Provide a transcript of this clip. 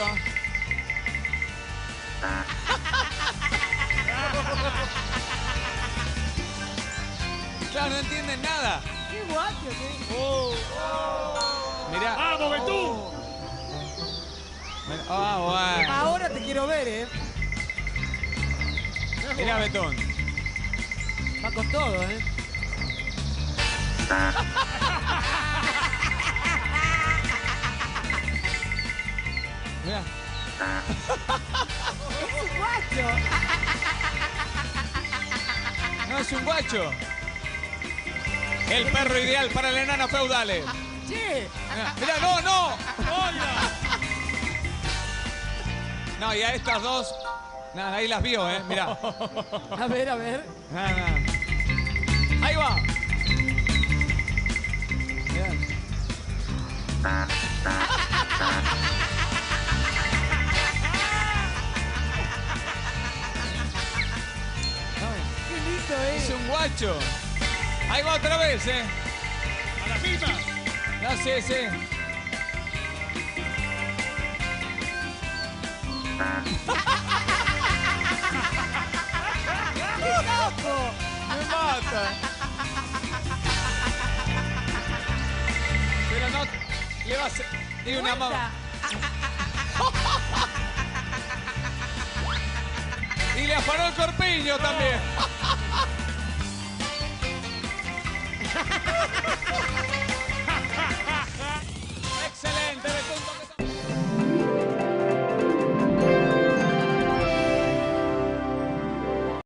esto. Claro, no entienden nada. ¡Qué guacho! ¿Qué? Mirá. ¡Vamos, Betún! Bueno. Ahora te quiero ver, ¿eh? Mirá, Betón. Va con todo, ¿eh? Mirá. ¡Es un guacho! No, es un guacho. El perro ideal para el enano feudales. ¡Che! Mirá, no, no. ¡Hola! No, y a estas dos. Nada, ahí las vio, mirá. A ver, a ver. Nada. Ahí va. Mirá. ¡Qué lindo, Es un guacho. Ahí va otra vez, ¡A la misma! No sé, sí. ¡Qué loco! Me mata. Pero no le va a hacer. Y una mamá. Y le afanó el corpiño también.